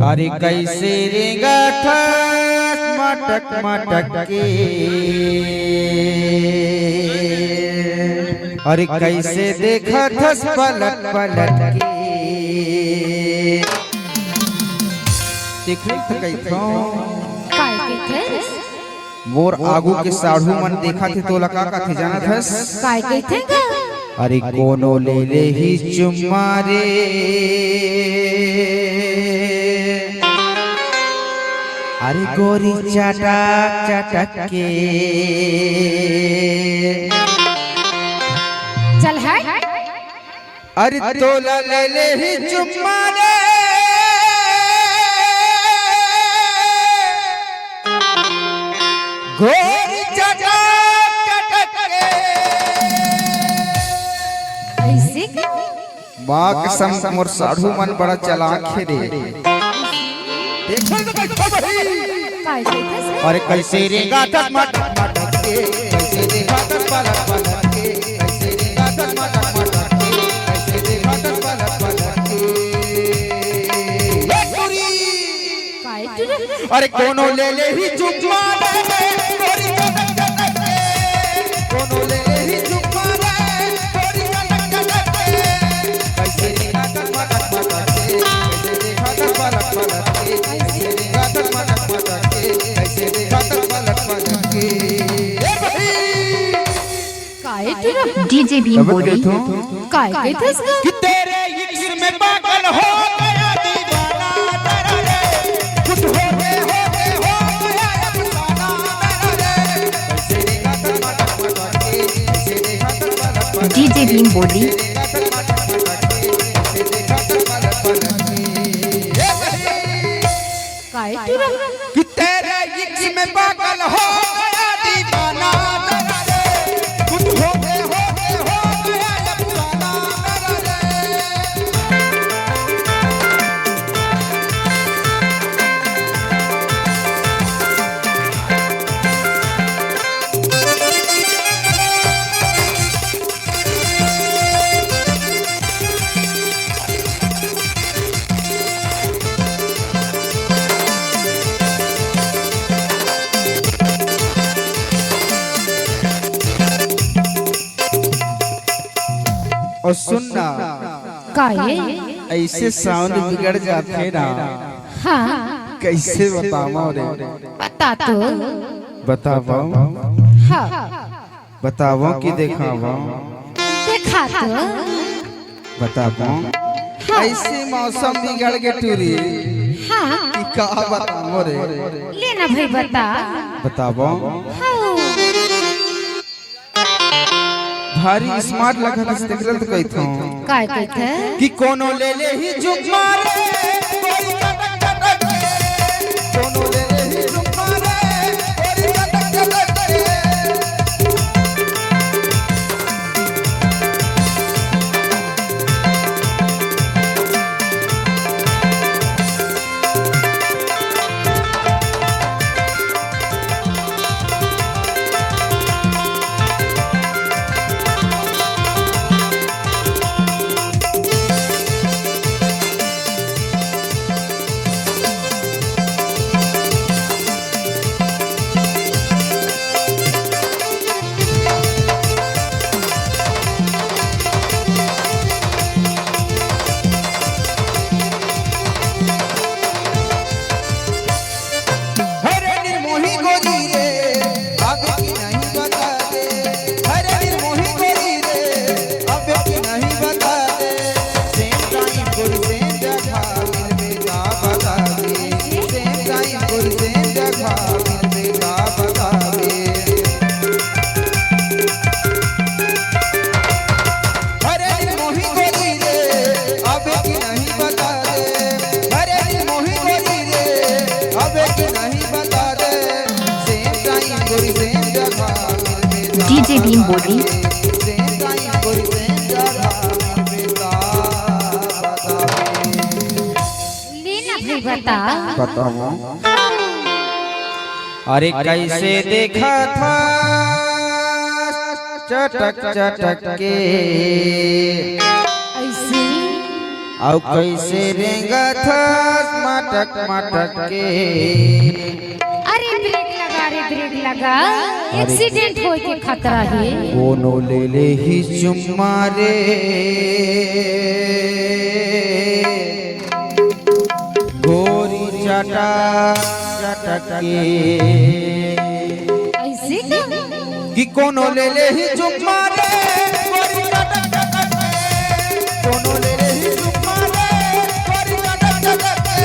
अरे कैसे रेगा ठस मटक मटक के, अरे कैसे देखा थस पलट पलट के। मोर आगू के साढ़ू मन देखा थे तो लगा का थे जाना थस काय कहते अरे कोनो ले ले ही चुम्मा रे, अरे गोरी चटक चटक के। चल है अरे तो ले ले ही चुम्मा रे, गोरी चटक चटक के। ऐसे माँ कसम मोर साढ़ू मन बड़ा चालाक है रे। काय कहते अरे कैसे रेगा ठस मटक मटक के, कैसे देखा ठस पलट पलट के, कैसे रेगा ठस मटक मटक के, कैसे देखा ठस पलट पलट के। काय अरे कोनो ले ले ही चुम्मा रे, गोरी चटक चटक के। कोनो ले ले ही चुम्मा रे, गोरी चटक चटक के। कैसे देखा ठस मटक मटक के, कैसे देखा ठस पलट पलट के, कैसे देखा ठस मटक मटक के, कैसे देखा ठस पलट पलट के। ए भाई काय डीजे भीम बोली काय कहते कि तेरे इश्क में पागल हो गया दीवाना तेरा रे, कुछ हो गया अफसाना मेरा रे। कैसे देखा ठस मटक मटक के, कैसे देखा ठस पलट पलट के, डीजे भीम बोली कैसे देखा ठस मटक मटक के, कैसे देखा ठस पलट पलट के। ए भाई काय कि तेरे इश्क में पागल हो गया दीवाना तेरा रे, कुछ हो गया अफसाना मेरा रे। और सुनना काय ऐसे साउंड बिगड़ जाते ना, हाँ कैसे बतावा रे। बता तो बतावा हाँ बतावा कि देखावा देखा तो बतावा। ऐसे मौसम बिगड़ के टूरी हाँ कि का बतावा रे। लेना भाई बता बतावा हाँ भारी स्मार्ट लगा था देख रहा तो कहता हूँ काय कहते कि कोनो ले ले ही चुम्मा रे, गोरी चटक चटक के। कोनो ले ले ही चुम्मा रे, गोरी चटक चटक के। हरे निर्मोही गोरी रे, आगे की नहीं बता दे। हरे निर्मोही गोरी रे, आगे की नहीं बता दे। सेम टाइम गुरु सेम जगह मिल बेटा बता दे। सेम टाइम गुरु सेम जगह मिल बेटा बता दे। हरे निर्मोही गोरी रे, आगे की नहीं बता दे। हरे निर्मोही गोरी रे, आगे की नहीं बता दे। सेम टाइम गुरु सेम जगह मिल बेटा डीजे भीम बोली सेम टाइम गुरु सेम जगह मिल बेटा बता दे। लेना भाई बता बताओ अरे कैसे देखा था चटक चटक के, ऐसे औ कैसे रेंगत मटक मटक के। अरे ब्रेक लगा एक्सीडेंट होए के खतरा है। कोनो ले ले ही चुम्मा रे गोरी चटक चटक के। ऐसे का कि कोनो ले ले ही चुम्मा रे गोरी चटक चटक के। कोनो ले ले ही चुम्मा रे गोरी चटक चटक के।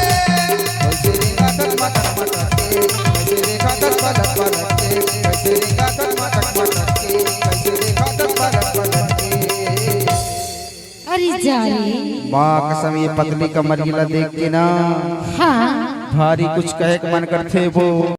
कैसे रेंगत मटक मटक के, कैसे रेंगत पलक पलक के, कैसे रेंगत मटक मटक के, कैसे रेंगत पलक पलक के। अरे जाने माँ कसम ये पतली कमर गिला देख के ना हाँ भारी कुछ कहे के मन करते वो।